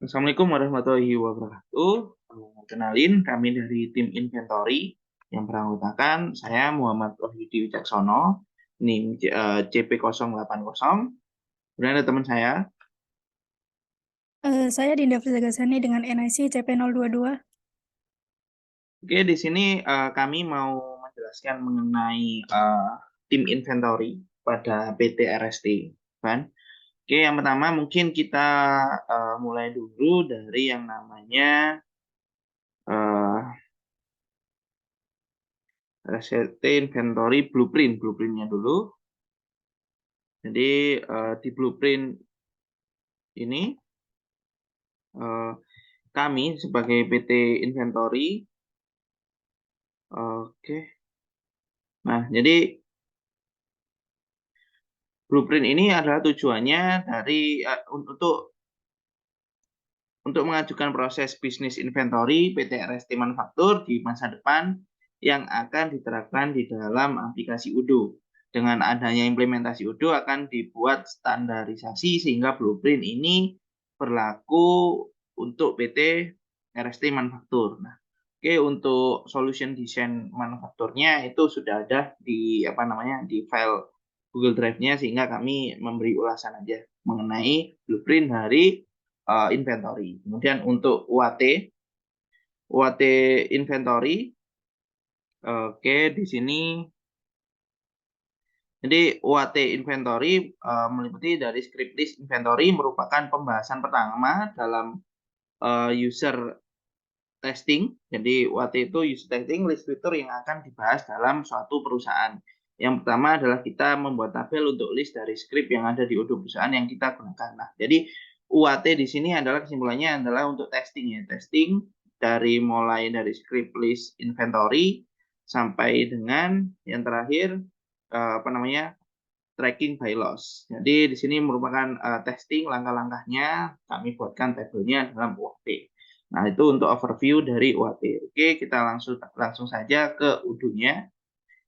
Assalamualaikum warahmatullahi wabarakatuh. Kenalin, kami dari tim inventory yang beranggotakan saya Muhammad Wahyudi Wicaksono, NIM CP080. Kemudian ada teman saya. Saya Dinda Furzagasani dengan NIC CP022. Oke, di sini kami mau menjelaskan mengenai tim inventory pada PT RST. Kan? Oke, yang pertama mungkin kita mulai dulu dari yang namanya eh, RST Inventory Blueprintnya dulu. Jadi di blueprint ini eh, kami sebagai PT Inventory, oke. Nah, jadi blueprint ini adalah tujuannya dari untuk mengajukan proses bisnis inventory PT RST Manufaktur di masa depan yang akan diterapkan di dalam aplikasi Udo. Dengan adanya implementasi Udo akan dibuat standarisasi sehingga blueprint ini berlaku untuk PT RST Manufaktur. Nah, oke, untuk solution design manufakturnya itu sudah ada di apa namanya di file Google Drive-nya sehingga kami memberi ulasan aja mengenai blueprint dari inventory. Kemudian untuk UAT inventory, oke di sini. Jadi UAT inventory meliputi dari script list inventory merupakan pembahasan pertama dalam user testing. Jadi UAT itu user testing list fitur yang akan dibahas dalam suatu perusahaan. Yang pertama adalah kita membuat tabel untuk list dari script yang ada di Odoo perusahaan yang kita gunakan. Nah, jadi UAT di sini adalah kesimpulannya adalah untuk testing ya, testing mulai dari script list inventory sampai dengan yang terakhir apa namanya tracking by loss. Jadi di sini merupakan testing langkah-langkahnya kami buatkan tabelnya dalam UAT. Nah, itu untuk overview dari UAT. Oke, kita langsung saja ke Udo-nya.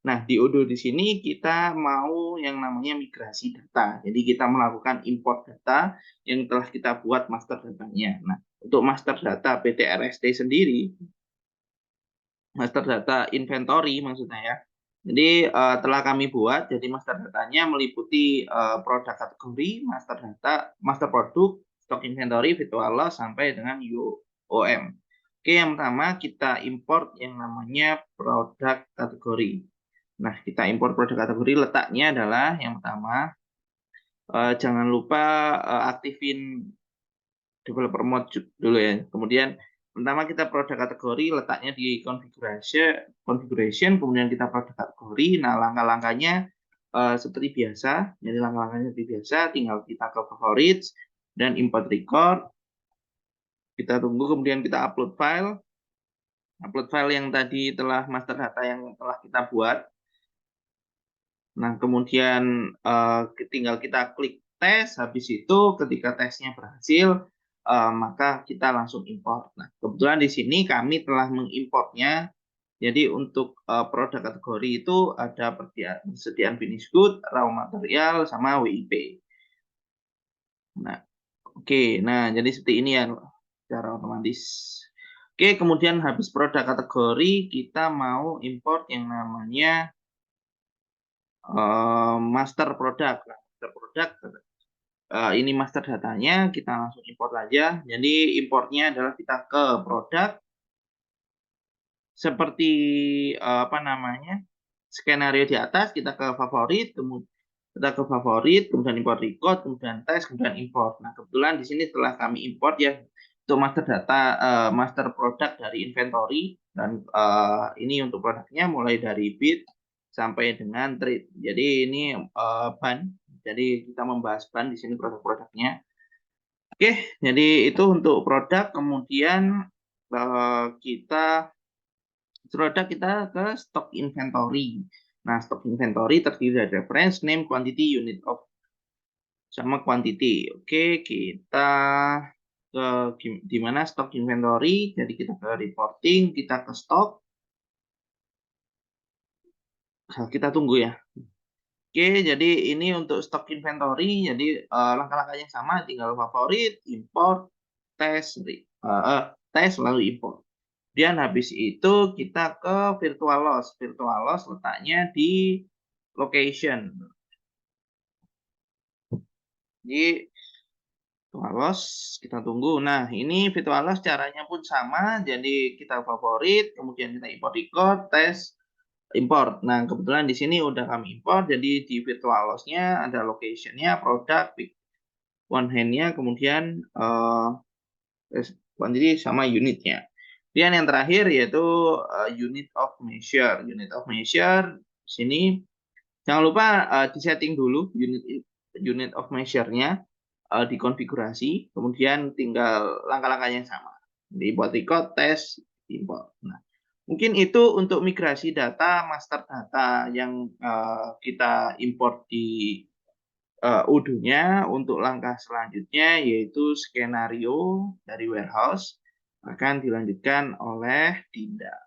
Nah, di Udo di sini kita mau yang namanya migrasi data. Jadi kita melakukan import data yang telah kita buat master datanya. Nah, untuk master data PT RST sendiri, master data inventory maksudnya ya. Jadi telah kami buat, jadi master datanya meliputi produk kategori, master produk, stock inventory, virtual loss, sampai dengan UOM. Oke, yang pertama kita import yang namanya produk kategori. Nah, kita import produk kategori, letaknya adalah yang pertama, jangan lupa aktifin developer mode dulu ya. Kemudian pertama kita produk kategori, letaknya di configuration, kemudian kita produk kategori. Nah, langkah-langkahnya seperti biasa. Jadi langkah-langkahnya seperti biasa, tinggal kita ke favorites dan import record. Kita tunggu, kemudian kita upload file. Upload file yang tadi telah master data yang telah kita buat. Nah, kemudian tinggal kita klik tes. Habis itu ketika tesnya berhasil, maka kita langsung import. Nah, kebetulan di sini kami telah mengimportnya. Jadi untuk produk kategori itu ada persediaan finish good, raw material, sama WIP. Nah, oke. Nah, jadi seperti ini ya secara otomatis. Oke, kemudian habis produk kategori, kita mau import yang namanya master produk. Nah, master produk ini master datanya, kita langsung import aja. Jadi importnya adalah kita ke produk seperti apa namanya skenario di atas, kita ke favorit, kemudian import record, kemudian tes, kemudian import. Nah, kebetulan di sini telah kami import ya untuk master data, master produk dari inventory, dan ini untuk produknya mulai dari bid sampai dengan trade. Jadi ini ban. Jadi kita membahas ban di sini produk-produknya. Oke, jadi itu untuk produk. Kemudian kita produk kita ke stock inventory. Nah, stock inventory terdiri dari reference, name, quantity, unit of, sama quantity. Oke, kita di mana stock inventory. Jadi kita ke reporting, kita ke stock. Nah, kita tunggu ya. Oke, jadi ini untuk stock inventory. Jadi langkah-langkahnya sama, tinggal favorit, import, tes lalu import. Kemudian habis itu kita ke virtual loss. Virtual loss letaknya di location. Jadi virtual loss kita tunggu. Nah, ini virtual loss caranya pun sama. Jadi kita favorit, kemudian kita import record, tes, import. Nah, kebetulan di sini udah kami import. Jadi di virtual loss-nya ada location-nya, produk, one hand-nya, kemudian quantity sama unitnya. Kemudian yang terakhir yaitu unit of measure. Unit of measure di sini jangan lupa disetting dulu unit of measure-nya, dikonfigurasi, kemudian tinggal langkah-langkahnya sama. Jadi buat record, tes, import. Nah, mungkin itu untuk migrasi data, master data yang kita import di Udo-nya. Untuk langkah selanjutnya yaitu skenario dari warehouse akan dilanjutkan oleh Dinda.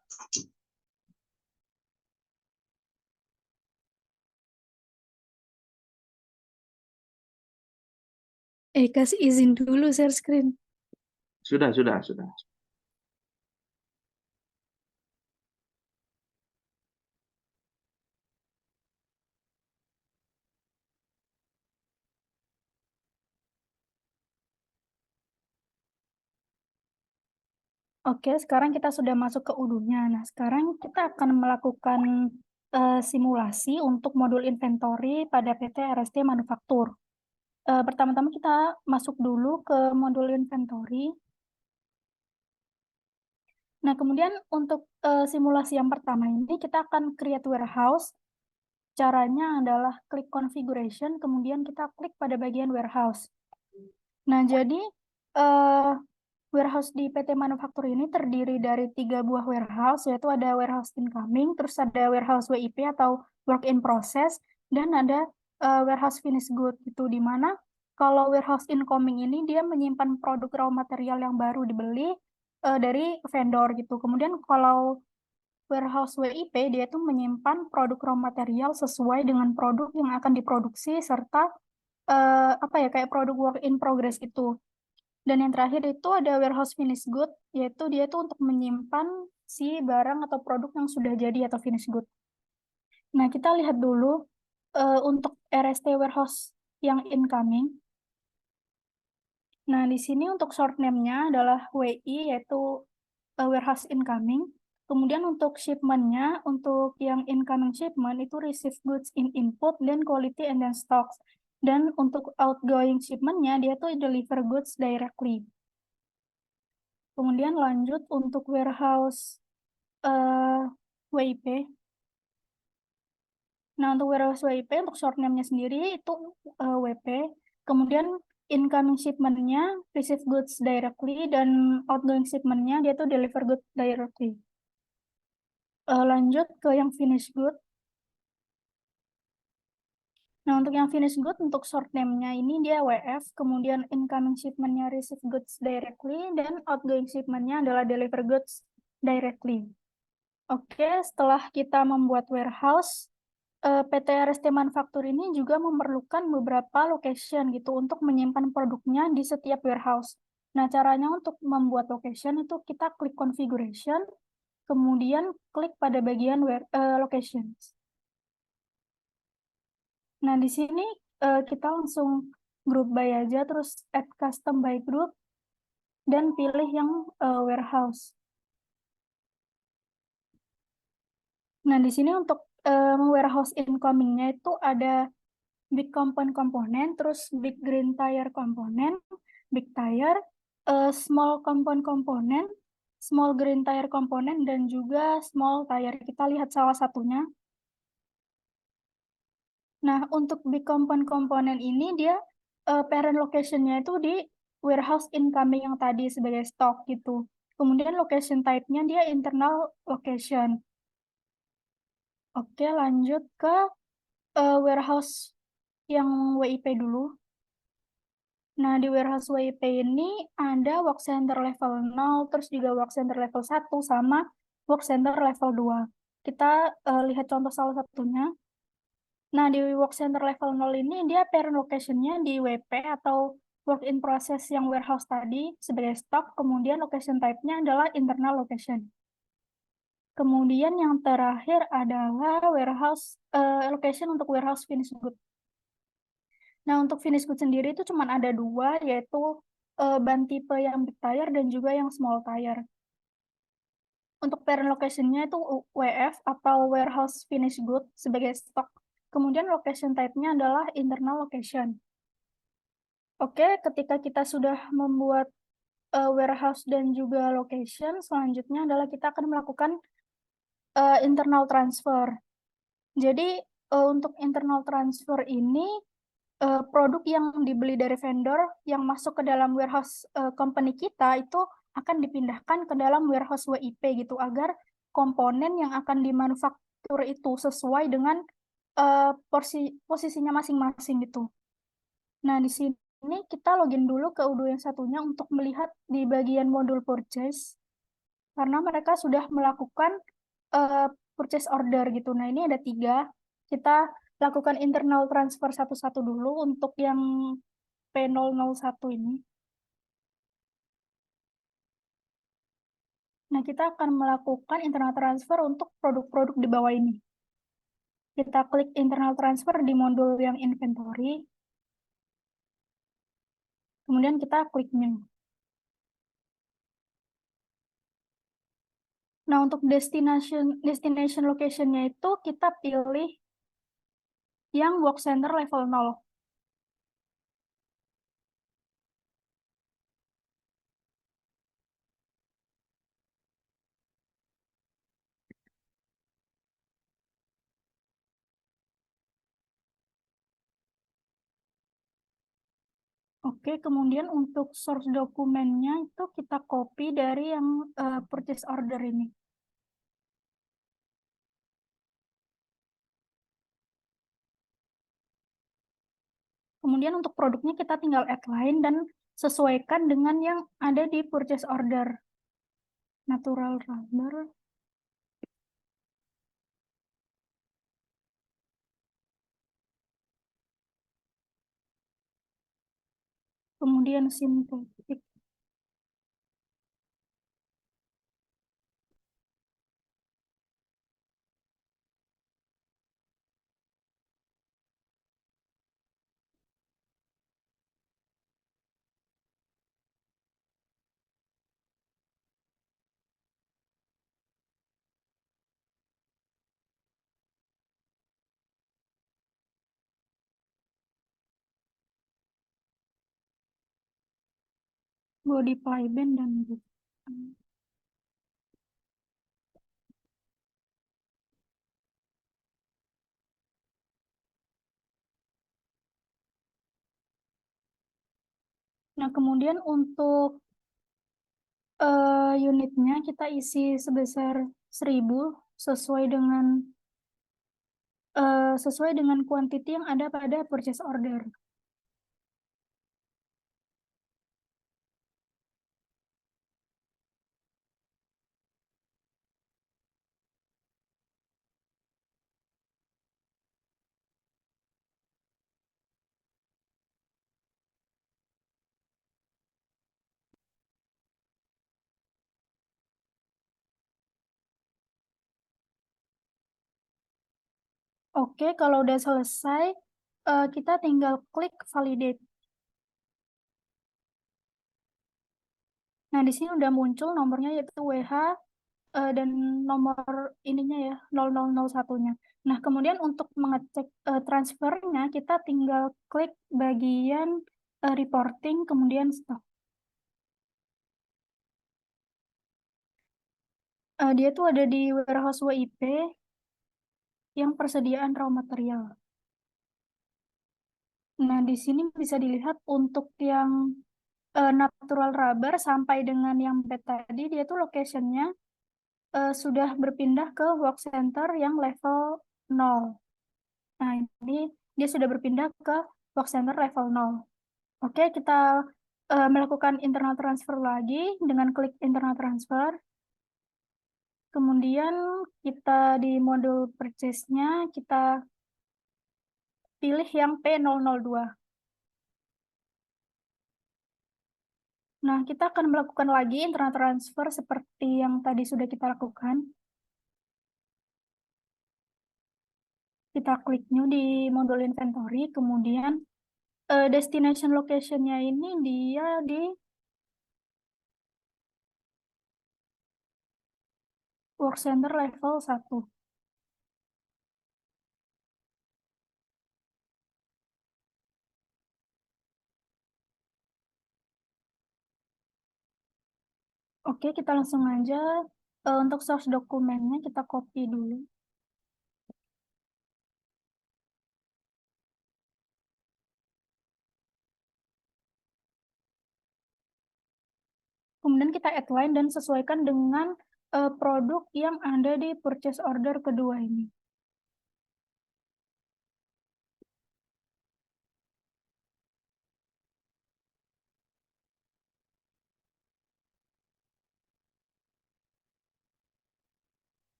Kasih izin dulu share screen. Sudah. Oke, sekarang kita sudah masuk ke Udo-nya. Nah, sekarang kita akan melakukan simulasi untuk modul inventory pada PT RST Manufaktur. Pertama-tama kita masuk dulu ke modul inventory. Nah, kemudian untuk simulasi yang pertama ini kita akan create warehouse. Caranya adalah klik configuration, kemudian kita klik pada bagian warehouse. Nah, jadi warehouse di PT Manufaktur ini terdiri dari 3 buah warehouse, yaitu ada warehouse incoming, terus ada warehouse WIP atau work in process, dan ada warehouse finished good. Itu di mana kalau warehouse incoming ini dia menyimpan produk raw material yang baru dibeli dari vendor gitu. Kemudian kalau warehouse WIP dia itu menyimpan produk raw material sesuai dengan produk yang akan diproduksi serta kayak produk work in progress itu. Dan yang terakhir itu ada warehouse finished good, yaitu dia itu untuk menyimpan si barang atau produk yang sudah jadi atau finished good. Nah, kita lihat dulu untuk RST warehouse yang incoming. Nah, di sini untuk short name-nya adalah WI, yaitu warehouse incoming. Kemudian untuk shipment-nya, untuk yang incoming shipment itu receive goods in input, then quality, and then stocks. Dan untuk outgoing shipment-nya, dia tuh deliver goods directly. Kemudian lanjut untuk warehouse WIP. Nah, untuk warehouse WIP, untuk short name-nya sendiri itu WP. Kemudian incoming shipment-nya receive goods directly, dan outgoing shipment-nya dia tuh deliver goods directly. Lanjut ke yang finished good. Nah, untuk yang finished good, untuk short name-nya ini dia WF, kemudian incoming shipment-nya receive goods directly, dan outgoing shipment-nya adalah deliver goods directly. Oke, setelah kita membuat warehouse, PT RST Manufaktur ini juga memerlukan beberapa location gitu untuk menyimpan produknya di setiap warehouse. Nah, caranya untuk membuat location itu kita klik configuration, kemudian klik pada bagian locations. Nah, di sini kita langsung group by aja, terus add custom by group, dan pilih yang warehouse. Nah, di sini untuk warehouse incoming-nya itu ada big component komponen, terus big green tire komponen, big tire, small component komponen, small green tire komponen, dan juga small tire. Kita lihat salah satunya. Nah, untuk big component komponen ini dia parent location-nya itu di warehouse incoming yang tadi sebagai stock gitu. Kemudian location type-nya dia internal location. Oke, lanjut ke warehouse yang WIP dulu. Nah, di warehouse WIP ini ada work center level 0, terus juga work center level 1, sama work center level 2. Kita lihat contoh salah satunya. Nah, di work center level 0 ini dia parent location-nya di WP atau work in process yang warehouse tadi sebagai stok, kemudian location type-nya adalah internal location. Kemudian yang terakhir adalah location untuk warehouse finished good. Nah, untuk finished good sendiri itu cuma ada dua, yaitu ban tipe yang big tire dan juga yang small tire. Untuk parent location-nya itu WF atau warehouse finished good sebagai stok. Kemudian location type-nya adalah internal location. Oke, ketika kita sudah membuat warehouse dan juga location, selanjutnya adalah kita akan melakukan internal transfer. Jadi untuk internal transfer ini produk yang dibeli dari vendor yang masuk ke dalam warehouse company kita itu akan dipindahkan ke dalam warehouse WIP gitu agar komponen yang akan dimanufaktur itu sesuai dengan posisinya masing-masing gitu. Nah, di sini kita login dulu ke Udo yang satunya untuk melihat di bagian modul purchase karena mereka sudah melakukan purchase order gitu. Nah, ini ada 3. Kita lakukan internal transfer satu-satu dulu untuk yang P001 ini. Nah, kita akan melakukan internal transfer untuk produk-produk di bawah ini. Kita klik internal transfer di modul yang inventory. Kemudian kita klik new. Nah, untuk destination location-nya itu kita pilih yang work center level 0. Oke, kemudian untuk source dokumennya itu kita copy dari yang purchase order ini. Kemudian untuk produknya kita tinggal add line dan sesuaikan dengan yang ada di purchase order. Natural rubber. Kemudian sintetik. Body playband dan boot. Nah, kemudian untuk unitnya kita isi sebesar 1000 sesuai dengan quantity yang ada pada purchase order. Oke, kalau udah selesai, kita tinggal klik validate. Nah, di sini udah muncul nomornya yaitu WH dan nomor ininya ya 0001-nya. Nah, kemudian untuk mengecek transfernya kita tinggal klik bagian reporting kemudian stock. Dia tuh ada di warehouse WIP yang persediaan raw material. Nah, di sini bisa dilihat untuk yang natural rubber sampai dengan yang bed tadi, dia tuh location-nya sudah berpindah ke work center yang level 0. Nah, ini dia sudah berpindah ke work center level 0. Oke, kita melakukan internal transfer lagi dengan klik internal transfer. Kemudian kita di modul purchase-nya, kita pilih yang P002. Nah, kita akan melakukan lagi internal transfer seperti yang tadi sudah kita lakukan. Kita klik new di modul inventory, kemudian destination location-nya ini dia di work center level 1. Oke, kita langsung aja untuk source dokumennya kita copy dulu. Kemudian kita add line dan sesuaikan dengan produk yang ada di purchase order kedua ini.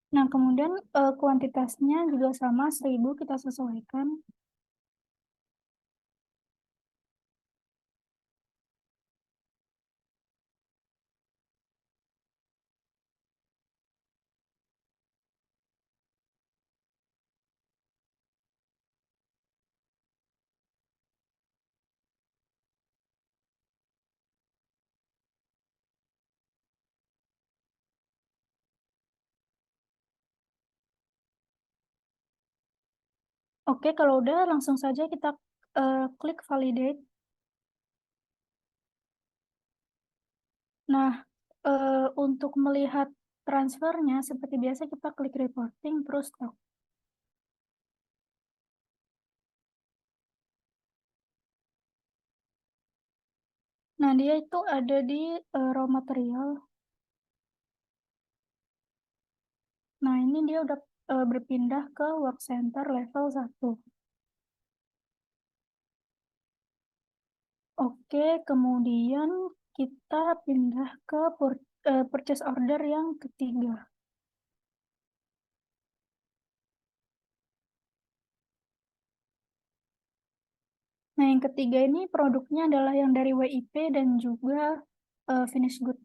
Nah, kemudian kuantitasnya juga sama 1000 kita sesuaikan. Oke, kalau udah langsung saja kita klik validate. Nah, untuk melihat transfernya seperti biasa kita klik reporting terus stock. Nah, dia itu ada di raw material. Nah, ini dia udah berpindah ke work center level 1. Oke, kemudian kita pindah ke purchase order yang ketiga. Nah, yang ketiga ini produknya adalah yang dari WIP dan juga finish good.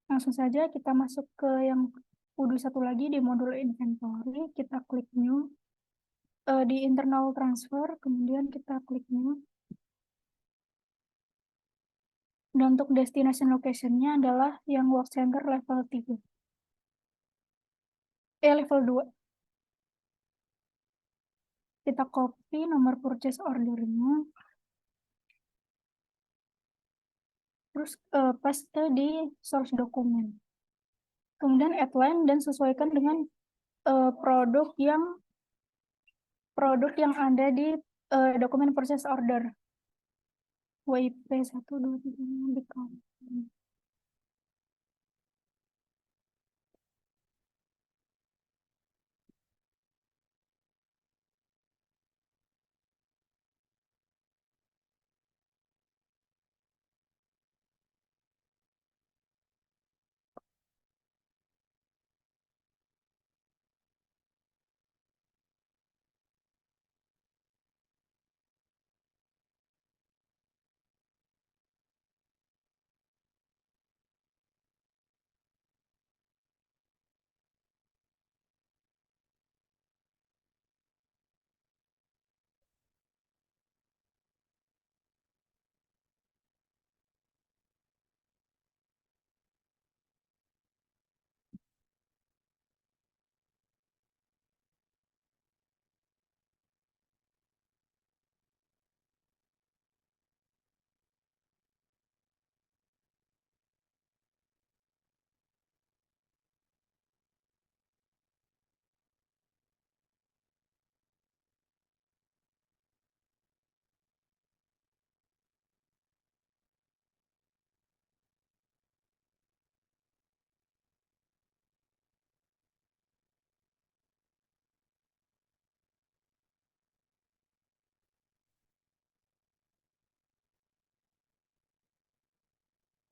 Langsung saja kita masuk ke yang udah satu lagi di modul inventory, kita klik new. Di internal transfer, kemudian kita klik new. Dan untuk destination location-nya adalah yang work center level 3. Level 2. Kita copy nomor purchase order-nya. Terus paste di source dokumen. Kemudian add line dan sesuaikan dengan produk yang ada di dokumen purchase order. WIP 123 di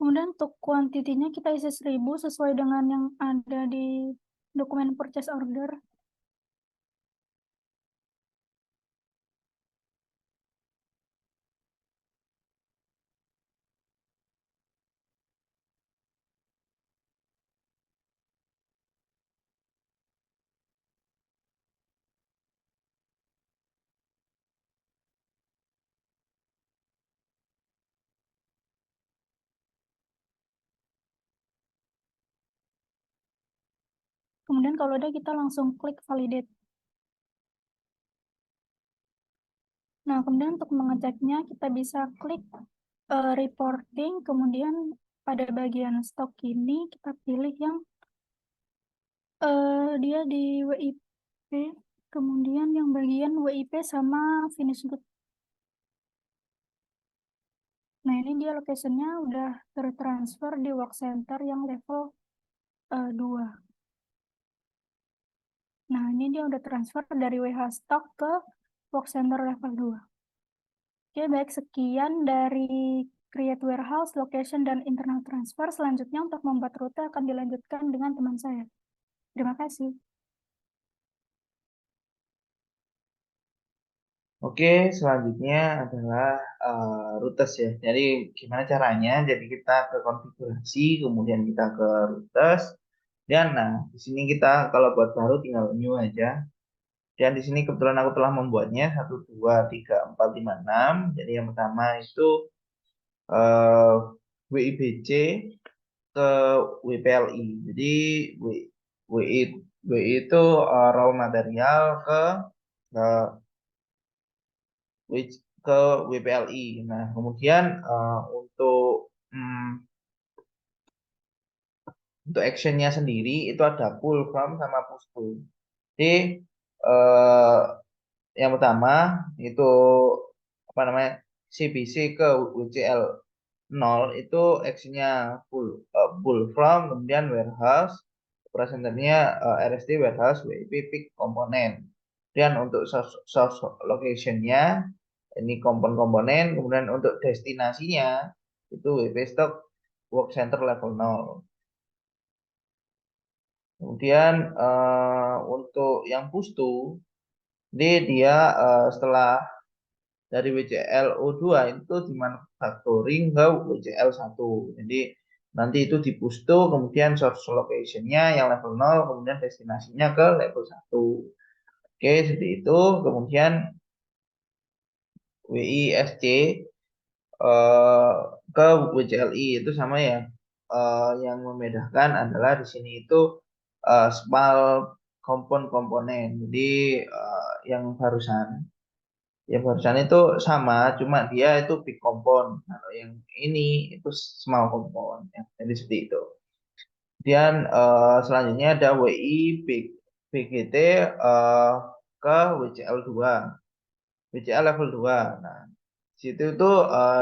Kemudian untuk kuantitinya kita isi 1000 sesuai dengan yang ada di dokumen purchase order. Kemudian kalau udah kita langsung klik validate. Nah, kemudian untuk mengeceknya kita bisa klik reporting, kemudian pada bagian stok ini kita pilih yang dia di WIP, kemudian yang bagian WIP sama finish good. Nah, ini dia location-nya udah tertransfer di work center yang level 2. Nah, ini dia udah transfer dari WH stock ke work center level 2. Oke, baik, sekian dari create warehouse, location, dan internal transfer. Selanjutnya untuk membuat rute akan dilanjutkan dengan teman saya. Terima kasih. Oke, selanjutnya adalah rutes ya. Jadi gimana caranya? Jadi kita ke konfigurasi, kemudian kita ke rutes. Dan nah, di sini kita kalau buat baru tinggal new aja. Dan di sini kebetulan aku telah membuatnya 1, 2, 3, 4, 5, 6. Jadi yang pertama itu eh, WIBC ke WPLI. Jadi WI, WI itu raw material ke ke WPLI. Nah, kemudian untuk actionnya sendiri itu ada pull from sama push to. Jadi eh, yang pertama itu apa namanya CBC ke WCL 0 itu actionnya pull from, kemudian warehouse presentasinya RSD warehouse WIP pick komponen. Dan untuk source locationnya ini komponen, kemudian untuk destinasinya itu WP stock work center level 0. Kemudian untuk yang push to, jadi dia setelah dari WCLO2 itu dimanufacturing ke WCL1. Jadi nanti itu di push to, kemudian source location-nya yang level 0, kemudian destinasinya ke level 1. Oke, seperti itu. Kemudian WISC eh, ke WCLI itu sama ya. Yang membedakan adalah di sini itu small komponen. Jadi yang barusan itu sama, cuma dia itu big compound. Kalau yang ini itu small compound. Ya. Jadi seperti itu. Kemudian selanjutnya ada BGT ke WCL2. WCL level 2. Nah, situ itu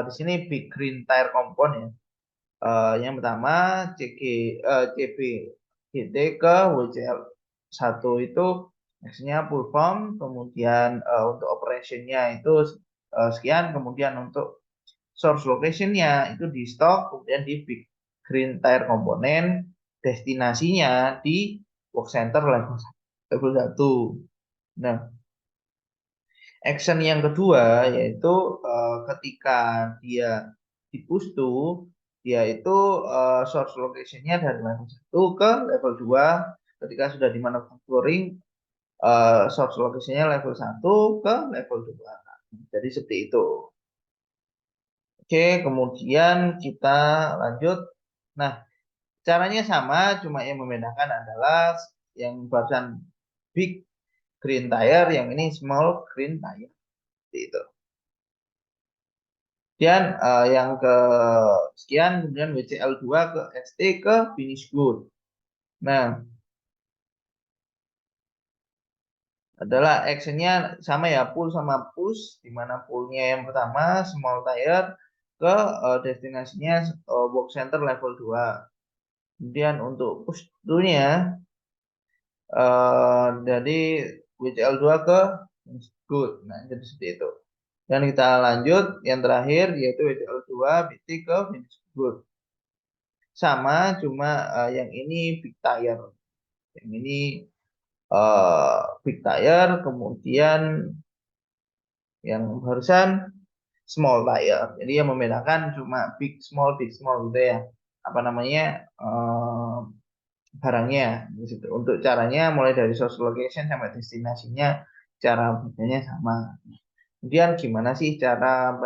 di sini big green tire compound ya. Yang pertama CBGT ke WCL1 itu maksudnya full form, kemudian untuk operationnya itu sekian, kemudian untuk source locationnya itu di stock, kemudian di big green tire komponen, destinasinya di work center level 1. Nah, action yang kedua yaitu ketika dia di push to, dia itu source location-nya dari level 1 ke level 2. Ketika sudah di manufacturing, source location-nya level 1 ke level 2. Jadi seperti itu. Oke, kemudian kita lanjut. Nah, caranya sama, cuma yang membedakan adalah yang barusan big green tire, yang ini small green tire. Seperti itu. Dan yang ke sekian, kemudian WCL2 ke ST ke finish good. Nah, adalah actionnya sama ya, pull sama push, di mana pullnya yang pertama small tire ke destinasinya work center level 2. Kemudian untuk push to-nya dari WCL2 ke finish good. Nah, jadi seperti itu. Dan kita lanjut yang terakhir yaitu WCL2 BT ke finish good. sama, cuma yang ini big tire. Yang ini big tire, kemudian yang barusan small tire. Jadi yang membedakan cuma big small gitu ya. Apa namanya barangnya di situ. Untuk caranya mulai dari source location sampai destinasinya cara bedanya sama. Kemudian gimana sih cara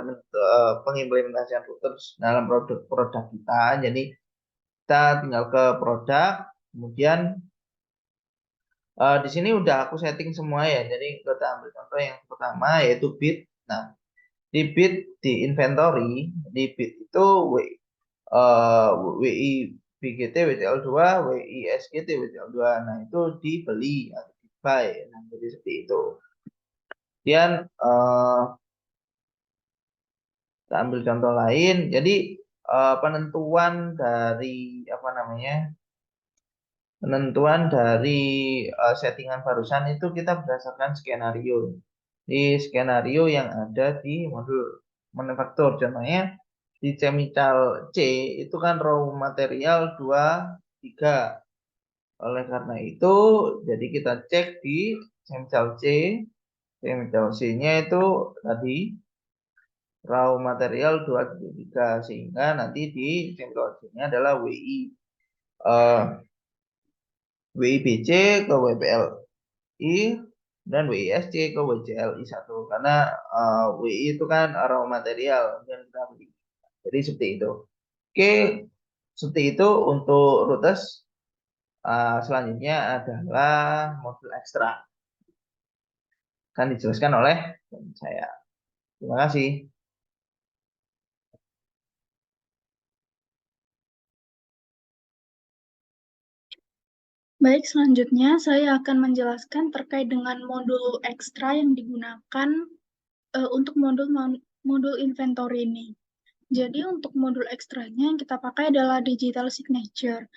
pengimplementasian routers dalam produk kita? Jadi kita tinggal ke produk, kemudian di sini udah aku setting semua ya. Jadi kita ambil contoh yang pertama yaitu bit. Nah, di bit di inventory, di bit itu WI BGT WTL2, WI SGT WTL2. Nah, itu dibeli atau dibuy. Nah, jadi seperti itu. Kemudian kita ambil contoh lain. Jadi penentuan dari apa namanya? Penentuan dari settingan barusan itu kita berdasarkan skenario. Di skenario yang ada di modul manufaktur. Contohnya di chemical C itu kan raw material 2, 3. Oleh karena itu, jadi kita cek di chemical C. Chemical C-nya itu tadi raw material 2,3 sehingga nanti di chemical C-nya adalah WI WIBC ke WPLI dan WISC ke WCLI1 karena WI itu kan raw material yang kita beli. Jadi seperti itu. Oke, seperti itu untuk routes. Selanjutnya adalah modul ekstra. Akan dijelaskan oleh saya. Terima kasih. Baik, selanjutnya saya akan menjelaskan terkait dengan modul ekstra yang digunakan untuk modul inventory ini. Jadi untuk modul ekstranya yang kita pakai adalah digital signature.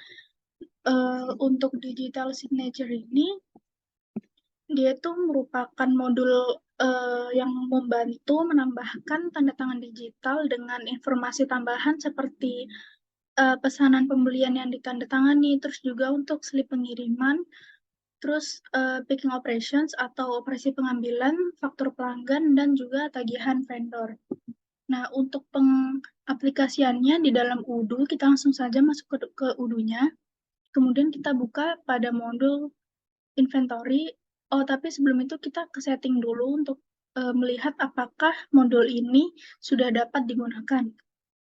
Untuk digital signature ini, dia itu merupakan modul yang membantu menambahkan tanda tangan digital dengan informasi tambahan seperti pesanan pembelian yang ditandatangani, terus juga untuk slip pengiriman, terus picking operations atau operasi pengambilan, faktur pelanggan, dan juga tagihan vendor. Nah, untuk pengaplikasiannya di dalam UDU, kita langsung saja masuk ke UDU-nya. Kemudian kita buka pada modul inventory. Oh, tapi sebelum itu kita ke setting dulu untuk melihat apakah modul ini sudah dapat digunakan.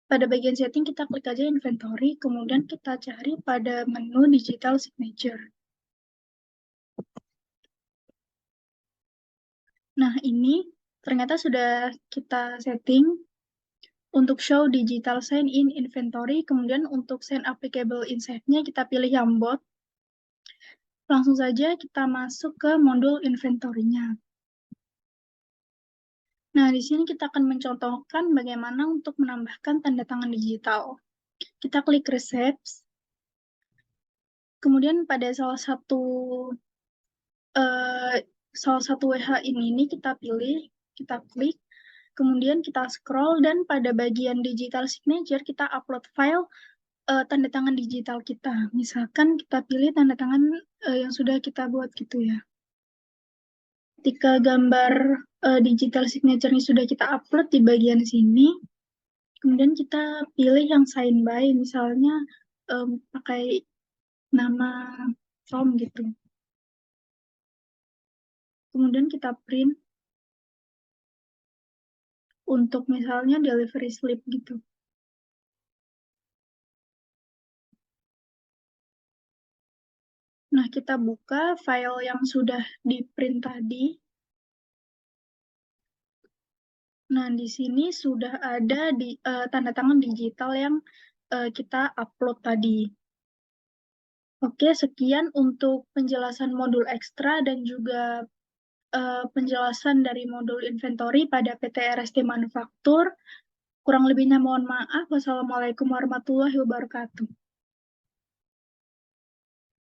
Pada bagian setting kita klik aja inventory, kemudian kita cari pada menu digital signature. Nah, ini ternyata sudah kita setting untuk show digital sign in inventory, kemudian untuk sign applicable insight-nya kita pilih yang bot. Langsung saja kita masuk ke modul inventory-nya. Nah, di sini kita akan mencontohkan bagaimana untuk menambahkan tanda tangan digital. Kita klik receipts, kemudian pada salah satu WH ini kita pilih, kita klik, kemudian kita scroll, dan pada bagian digital signature kita upload file tanda tangan digital kita. Misalkan kita pilih tanda tangan yang sudah kita buat gitu ya. Ketika gambar digital signature-nya sudah kita upload di bagian sini, kemudian kita pilih yang sign by, misalnya pakai nama Tom gitu. Kemudian kita print untuk misalnya delivery slip gitu. Nah, kita buka file yang sudah di print tadi. Nah, di sini sudah ada tanda tangan digital yang kita upload tadi. Oke, sekian untuk penjelasan modul ekstra dan juga penjelasan dari modul inventory pada PT RST Manufaktur. Kurang lebihnya mohon maaf. Wassalamualaikum warahmatullahi wabarakatuh.